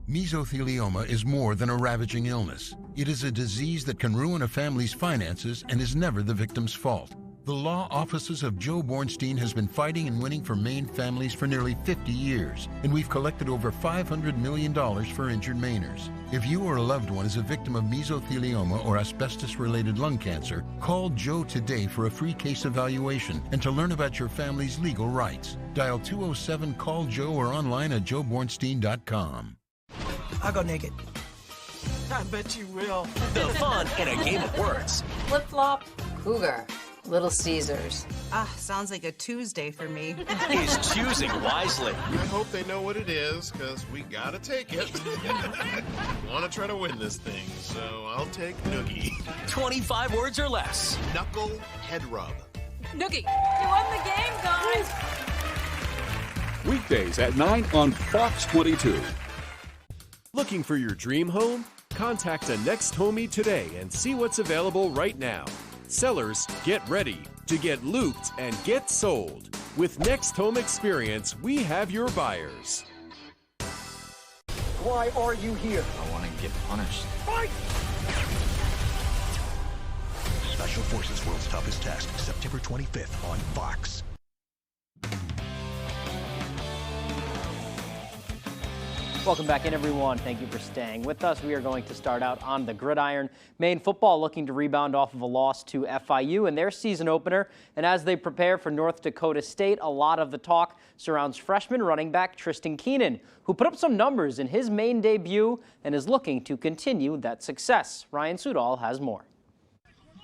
Mesothelioma is more than a ravaging illness. It is a disease that can ruin a family's finances and is never the victim's fault. The law offices of Joe Bornstein has been fighting and winning for Maine families for nearly 50 years, and we've collected over $500 million for injured Mainers. If you or a loved one is a victim of mesothelioma or asbestos-related lung cancer, call Joe today for a free case evaluation and to learn about your family's legal rights. Dial 207-CALL-JOE or online at joebornstein.com. I'll go naked. I bet you will. The fun in a game of words. Flip-flop. Cougar. Little Caesars. Sounds like a Tuesday for me. Is choosing wisely. I hope they know what it is, because we gotta take it. Want to try to win this thing, so I'll take Noogie. 25 words or less. Knuckle head rub. Noogie, you won the game, guys. Weekdays at 9 on Fox 22. Looking for your dream home? Contact a Next Homie today and see what's available right now. Sellers, get ready to get looped and get sold. With Next Home Experience, we have your buyers. Why are you here? I want to get punished. Fight! Special Forces World's Toughest Test, September 25th on Fox. Welcome back in, everyone. Thank you for staying with us. We are going to start out on the gridiron. Maine football looking to rebound off of a loss to FIU in their season opener. And as they prepare for North Dakota State, a lot of the talk surrounds freshman running back Tristan Keenan, who put up some numbers in his Maine debut and is looking to continue that success. Ryan Sudol has more.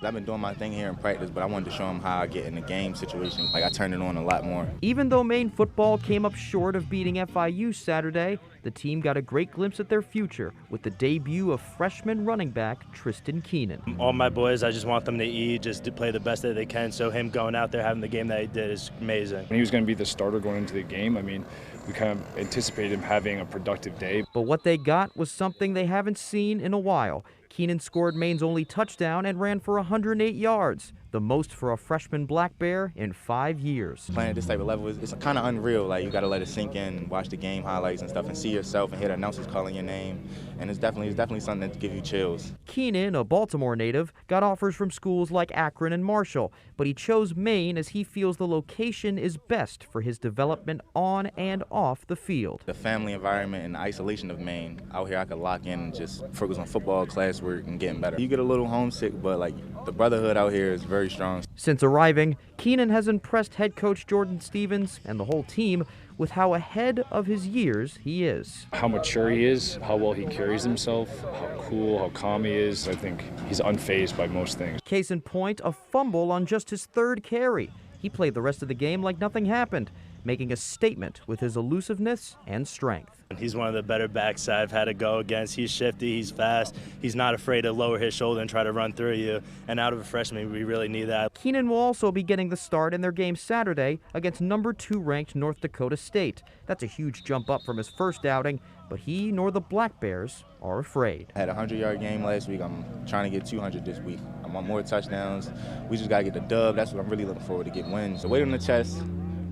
I've been doing my thing here in practice, but I wanted to show them how I get in the game situation. Like, I turned it on a lot more. Even though Maine football came up short of beating FIU Saturday, the team got a great glimpse at their future with the debut of freshman running back Tristan Keenan. All my boys, I just want them to eat, just to play the best that they can. So him going out there, having the game that he did is amazing. When he was going to be the starter going into the game, I mean, we kind of anticipated him having a productive day. But what they got was something they haven't seen in a while. Keenan scored Maine's only touchdown and ran for 108 yards, the most for a freshman Black Bear in 5 years. Playing at this type of level, it's kind of unreal. Like, you got to let it sink in, watch the game highlights and stuff, and see yourself and hear the announcers calling your name. And it's definitely something that gives you chills. Keenan, a Baltimore native, got offers from schools like Akron and Marshall, but he chose Maine as he feels the location is best for his development on and off the field. The family environment and the isolation of Maine. Out here I could lock in and just focus on football, classwork, and getting better. You get a little homesick, but like the brotherhood out here is very strong. Since arriving, Keenan has impressed head coach Jordan Stevens and the whole team with how ahead of his years he is. How mature he is, how well he carries himself, how cool, how calm he is. I think he's unfazed by most things. Case in point, a fumble on just his third carry. He played the rest of the game like nothing happened. making a statement with his elusiveness and strength. He's one of the better backs I've had to go against. He's shifty, he's fast, he's not afraid to lower his shoulder and try to run through you. And out of a freshman, we really need that. Keenan will also be getting the start in their game Saturday against number 2 ranked North Dakota State. That's a huge jump up from his first outing, but he nor the Black Bears are afraid. I had a 100-yard game last week. I'm trying to get 200 this week. I want more touchdowns. We just got to get the dub. That's what I'm really looking forward to, get wins. The weight on the chest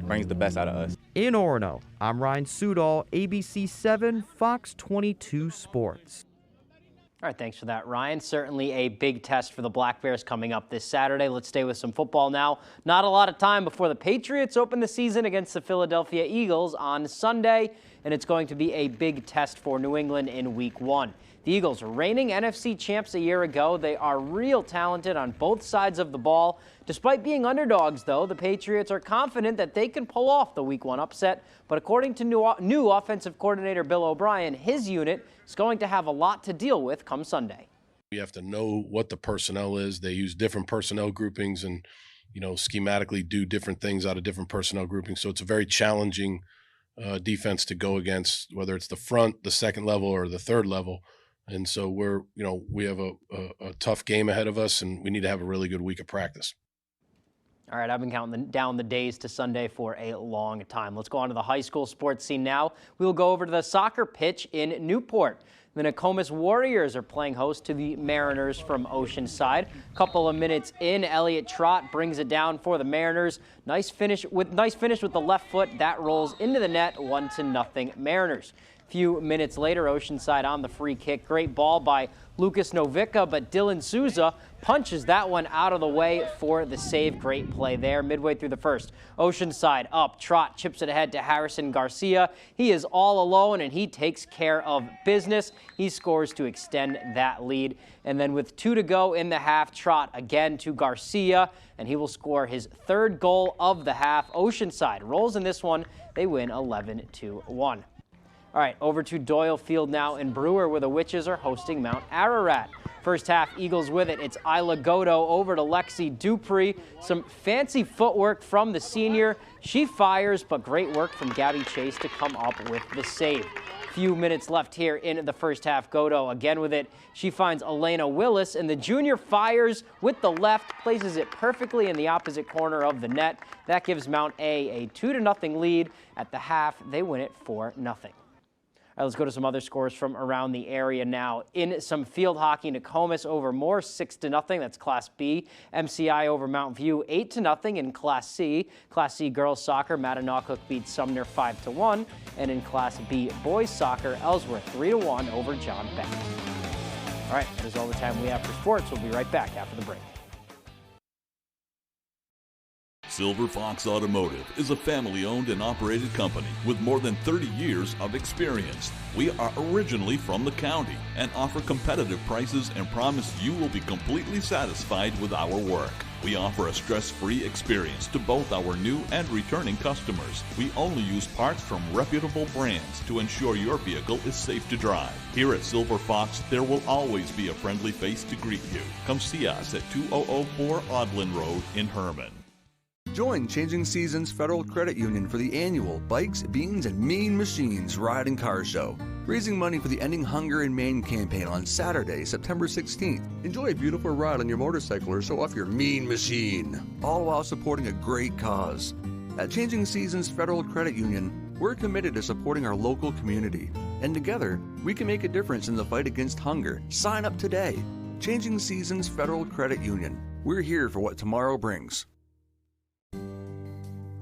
brings the best out of us. In Orono, I'm Ryan Sudol, ABC 7, Fox 22 Sports. All right, thanks for that, Ryan. Certainly a big test for the Black Bears coming up this Saturday. Let's stay with some football now. Not a lot of time before the Patriots open the season against the Philadelphia Eagles on Sunday, and it's going to be a big test for New England in Week 1. The Eagles are reigning NFC champs a year ago. They are real talented on both sides of the ball. Despite being underdogs, though, the Patriots are confident that they can pull off the Week 1 upset. But according to new offensive coordinator Bill O'Brien, his unit is going to have a lot to deal with come Sunday. You have to know what the personnel is. They use different personnel groupings and, schematically do different things out of different personnel groupings. So it's a very challenging defense to go against, whether it's the front, the second level, or the third level. And so we have a tough game ahead of us, and we need to have a really good week of practice. All right, I've been counting down the days to Sunday for a long time. Let's go on to the high school sports scene now. We will go over to the soccer pitch in Newport. The Nokomis Warriors are playing host to the Mariners from Oceanside. Couple of minutes in, Elliott Trott brings it down for the Mariners. Nice finish with the left foot. That rolls into the net, 1-0 Mariners. Few minutes later, Oceanside on the free kick. Great ball by Lucas Novica, but Dylan Souza punches that one out of the way for the save. Great play there midway through the first. Oceanside up. Trot chips it ahead to Harrison Garcia. He is all alone, and he takes care of business. He scores to extend that lead. And then with 2 to go in the half, Trot again to Garcia, and he will score his 3rd goal of the half. Oceanside rolls in this one. They win 11-1. All right, over to Doyle Field now in Brewer, where the Witches are hosting Mount Ararat. First half, Eagles with it. It's Isla Godo over to Lexi Dupree. Some fancy footwork from the senior. She fires, but great work from Gabby Chase to come up with the save. Few minutes left here in the first half. Godo again with it. She finds Elena Willis, and the junior fires with the left, places it perfectly in the opposite corner of the net. That gives Mount A 2-0 lead. At the half, they win it 4-0. All right, let's go to some other scores from around the area now. In some field hockey, Nokomis over Moore 6-0. That's Class B. MCI over Mount View 8-0 in Class C. Class C girls soccer, Mattanocook beats Sumner 5-1. And in Class B boys soccer, Ellsworth 3-1 over John Beck. All right, that is all the time we have for sports. We'll be right back after the break. Silver Fox Automotive is a family-owned and operated company with more than 30 years of experience. We are originally from the county and offer competitive prices and promise you will be completely satisfied with our work. We offer a stress-free experience to both our new and returning customers. We only use parts from reputable brands to ensure your vehicle is safe to drive. Here at Silver Fox, there will always be a friendly face to greet you. Come see us at 2004 Audlin Road in Herman. Join Changing Seasons Federal Credit Union for the annual Bikes, Beans, and Mean Machines Ride and Car Show, raising money for the Ending Hunger in Maine campaign on Saturday, September 16th. Enjoy a beautiful ride on your motorcycle or show off your mean machine, all while supporting a great cause. At Changing Seasons Federal Credit Union, we're committed to supporting our local community, and together, we can make a difference in the fight against hunger. Sign up today. Changing Seasons Federal Credit Union. We're here for what tomorrow brings.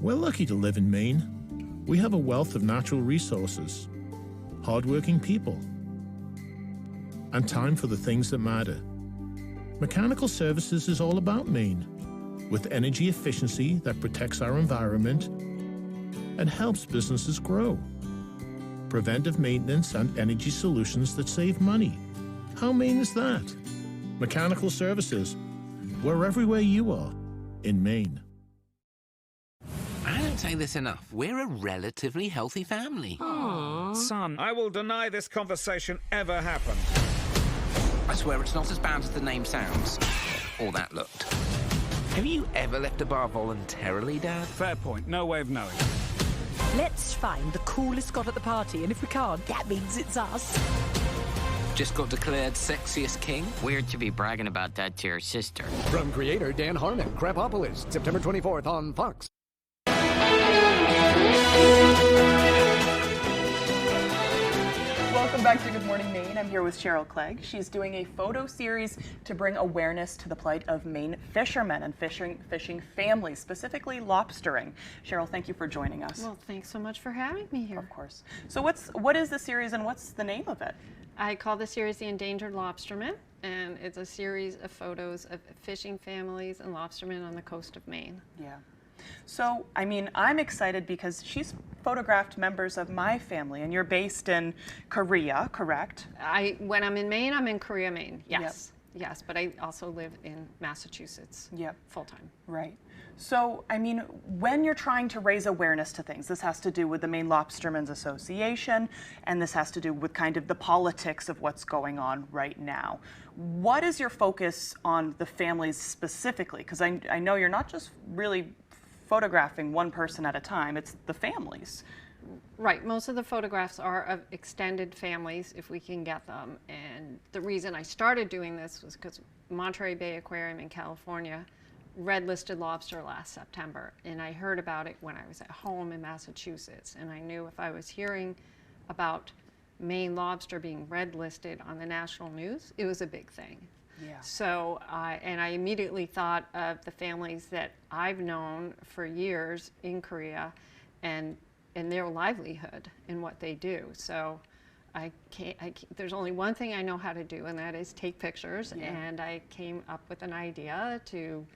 We're lucky to live in Maine. We have a wealth of natural resources, hardworking people, and time for the things that matter. Mechanical Services is all about Maine, with energy efficiency that protects our environment and helps businesses grow. Preventive maintenance and energy solutions that save money. How Maine is that? Mechanical Services. We're everywhere you are in Maine. I don't say this enough. We're a relatively healthy family. Aww. Son, I will deny this conversation ever happened. I swear it's not as bad as the name sounds. Or that looked. Have you ever left a bar voluntarily, Dad? Fair point. No way of knowing. Let's find the coolest god at the party, and if we can't, that means it's us. Just got declared sexiest king? Weird to be bragging about that to your sister. From creator Dan Harmon, Crapopolis, September 24th on Fox. Welcome back to Good Morning Maine. I'm here with Cheryl Clegg. She's doing a photo series to bring awareness to the plight of Maine fishermen and fishing families, specifically lobstering. Cheryl, thank you for joining us. Well, thanks so much for having me here. Of course. So what is the series and what's the name of it? I call the series The Endangered Lobsterman, and it's a series of photos of fishing families and lobstermen on the coast of Maine. Yeah. So, I mean, I'm excited because she's photographed members of my family, and you're based in Korea, correct? When I'm in Maine, I'm in Korea, Maine. Yes. Yep. Yes, but I also live in Massachusetts. Yep. Full-time. Right. So, I mean, when you're trying to raise awareness to things, this has to do with the Maine Lobstermen's Association, and this has to do with kind of the politics of what's going on right now. What is your focus on the families specifically? Because I know you're not just really photographing one person at a time, it's the families. Right, most of the photographs are of extended families if we can get them. And the reason I started doing this was because Monterey Bay Aquarium in California red listed lobster last September, and I heard about it when I was at home in Massachusetts, and I knew if I was hearing about Maine lobster being red listed on the national news, it was a big thing. Yeah. So, and I immediately thought of the families that I've known for years in Korea and their livelihood and what they do. So there's only one thing I know how to do, and that is take pictures. Yeah. And I came up with an idea to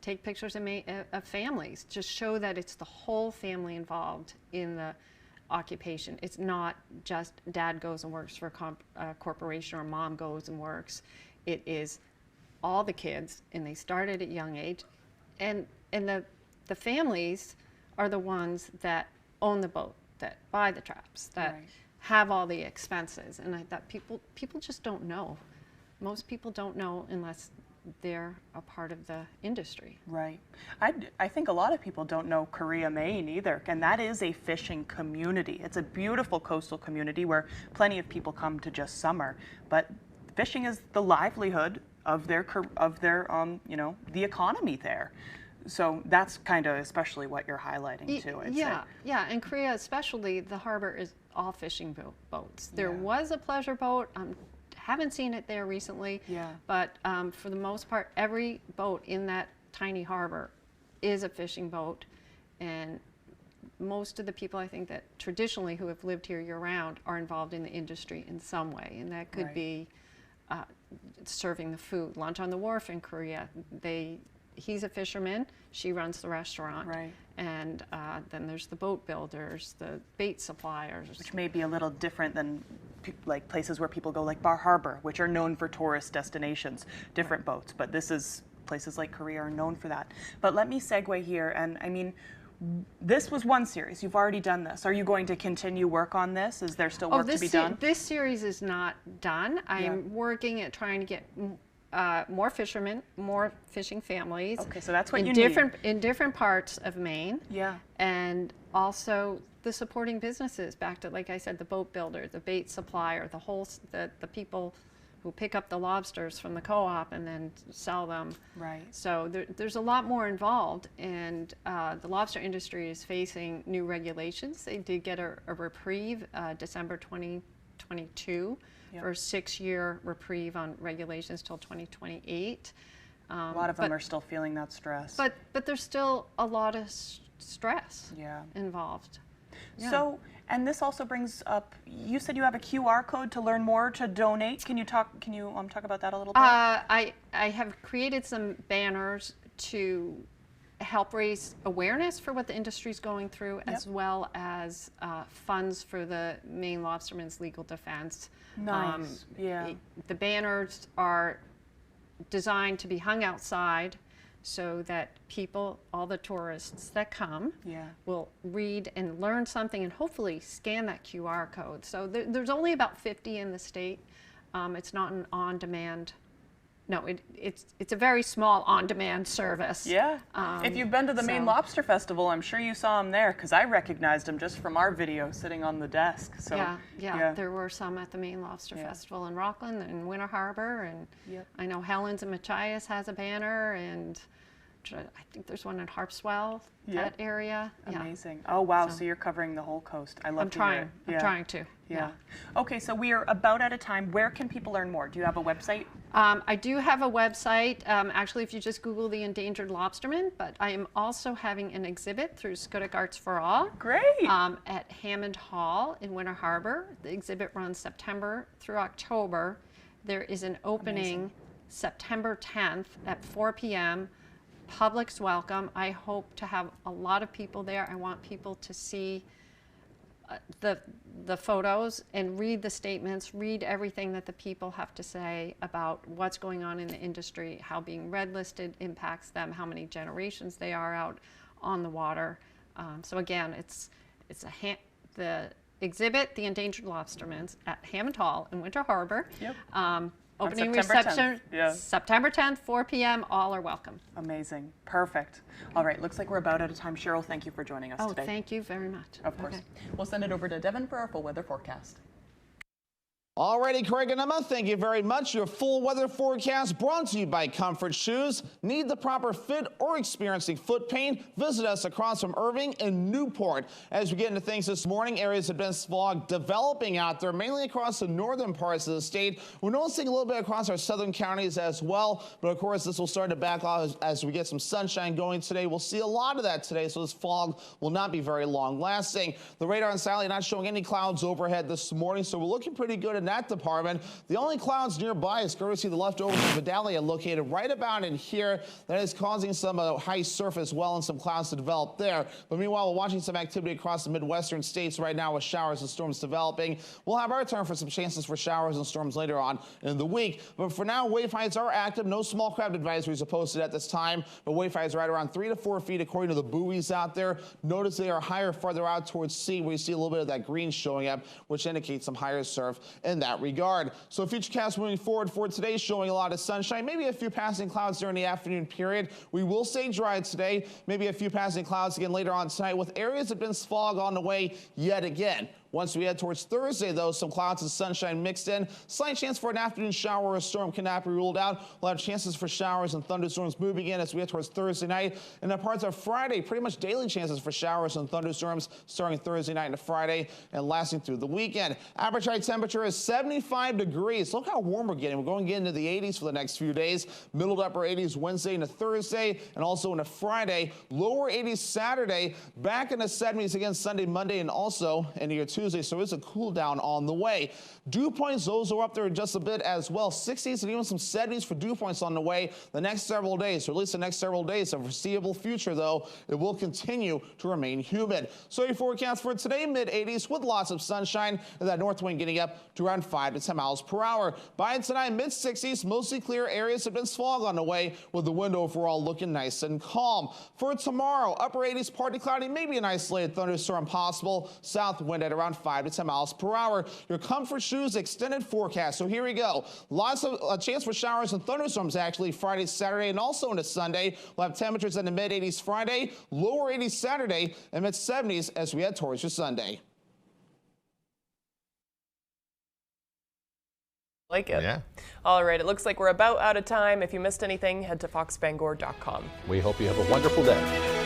take pictures of families, just show that it's the whole family involved in the occupation. It's not just dad goes and works for a corporation or mom goes and works. It is all the kids, and they started at young age, and the families are the ones that own the boat, that buy the traps, that right. have all the expenses, and I thought people just don't know. Most people don't know unless they're a part of the industry. Right. I think a lot of people don't know Korea, Maine either, and that is a fishing community. It's a beautiful coastal community where plenty of people come to just summer, but fishing is the livelihood of their you know, the economy there. So that's kind of especially what you're highlighting too. Yeah, in Korea especially, the harbor is all fishing boats. There was a pleasure boat. Haven't seen it there recently. Yeah. But for the most part, every boat in that tiny harbor is a fishing boat, and most of the people I think that traditionally who have lived here year-round are involved in the industry in some way, and that could be serving the food. Lunch on the Wharf in Korea, he's a fisherman, she runs the restaurant, right. And then there's the boat builders, the bait suppliers. Which may be a little different than like places where people go like Bar Harbor, which are known for tourist destinations, different boats, but this is, places like Korea are known for that. But let me segue here, and I mean, this was one series. You've already done this. Are you going to continue work on this? Is there still work to be done? This series is not done. I'm working at trying to get more fishermen, more fishing families. Okay, so that's what you need. In different parts of Maine. Yeah. And also the supporting businesses, back to, like I said, the boat builder, the bait supplier, the people who pick up the lobsters from the co-op and then sell them. Right. So there's a lot more involved, and the lobster industry is facing new regulations. They did get a reprieve December 2022 for a 6-year reprieve on regulations till 2028. A lot of them are still feeling that stress. But there's still a lot of stress involved. Yeah. So, and this also brings up, you said you have a QR code to learn more, to donate. Can you talk about that a little bit? I have created some banners to help raise awareness for what the industry is going through, as well as funds for the Maine Lobstermen's legal defense. Nice. The banners are designed to be hung outside so that people, all the tourists that come, will read and learn something and hopefully scan that QR code. So there's only about 50 in the state. It's not an on-demand no, it's a very small on-demand service. Yeah. If you've been to the Maine so- Lobster Festival, I'm sure you saw him there because I recognized him just from our video sitting on the desk. So yeah, there were some at the Maine Lobster Festival in Rockland and Winter Harbor, and I know Helen's in Machias has a banner, and I think there's one in Harpswell, that area. Amazing. Oh wow, so you're covering the whole coast. I love I'm to hear trying. it. I'm trying to. Yeah. Okay, so we are about out of time. Where can people learn more? Do you have a website? I do have a website, actually, if you just Google the endangered lobsterman, but I am also having an exhibit through Schoodic Arts for All. Great. At Hammond Hall in Winter Harbor. The exhibit runs September through October. There is an opening September 10th at 4 p.m. Public's welcome. I hope to have a lot of people there. I want people to see the photos and read the statements, read everything that the people have to say about what's going on in the industry, how being red listed impacts them, how many generations they are out on the water. So again, it's the exhibit, The Endangered Lobstermen, at Hammond Hall in Winter Harbor. Opening reception, September 10th, 4 p.m. All are welcome. Amazing. Perfect. All right, looks like we're about out of time. Cheryl, thank you for joining us today. Oh, thank you very much. Of course. Okay. We'll send it over to Devin for our full weather forecast. Alrighty, Craig and Emma, thank you very much. Your full weather forecast brought to you by Comfort Shoes. Need the proper fit or experiencing foot pain? Visit us across from Irving and Newport. As we get into things this morning, areas of dense fog developing out there, mainly across the northern parts of the state. We're noticing a little bit across our southern counties as well, but of course this will start to back off as we get some sunshine going today. We'll see a lot of that today, so this fog will not be very long lasting. The radar and satellite not showing any clouds overhead this morning, so we're looking pretty good in that department. The only clouds nearby is courtesy of the leftovers of Vidalia located right about in here. That is causing some high surface well and some clouds to develop there. But meanwhile, we're watching some activity across the Midwestern states right now with showers and storms developing. We'll have our turn for some chances for showers and storms later on in the week. But for now, wave heights are active. No small craft advisories are posted at this time, but wave heights are right around 3 to 4 feet according to the buoys out there. Notice they are higher farther out towards sea where you see a little bit of that green showing up, which indicates some higher surf in that regard. So futurecast moving forward for today showing a lot of sunshine, maybe a few passing clouds during the afternoon period. We will stay dry today, maybe a few passing clouds again later on tonight with areas of dense fog on the way yet again. Once we head towards Thursday, though, some clouds and sunshine mixed in. Slight chance for an afternoon shower or a storm cannot be ruled out. We'll have chances for showers and thunderstorms moving in as we head towards Thursday night. And then parts of Friday, pretty much daily chances for showers and thunderstorms starting Thursday night into Friday and lasting through the weekend. Average high temperature is 75 degrees. Look how warm we're getting. We're going to get into the 80s for the next few days. Middle to upper 80s Wednesday into Thursday and also into Friday. Lower 80s Saturday. Back in the 70s again Sunday, Monday, and also into your Tuesday. So it's a cool down on the way. Dew points, those are up there just a bit as well. 60s and even some 70s for dew points on the way the next several days, or at least the next several days. The foreseeable future, though, it will continue to remain humid. So your forecast for today, mid-80s with lots of sunshine and that north wind getting up to around 5 to 10 miles per hour. By tonight, mid-60s, mostly clear areas of dense fog on the way with the wind overall looking nice and calm. For tomorrow, upper 80s, partly cloudy, maybe an isolated thunderstorm possible. South wind at around 5 to 10 miles per hour. Your Comfort Shoes extended forecast. So here we go. Lots of chance for showers and thunderstorms actually Friday, Saturday, and also into Sunday. We'll have temperatures in the mid-80s Friday, lower 80s Saturday, and mid-70s as we head towards your Sunday. Like it. Yeah. All right, it looks like we're about out of time. If you missed anything, head to foxbangor.com. We hope you have a wonderful day.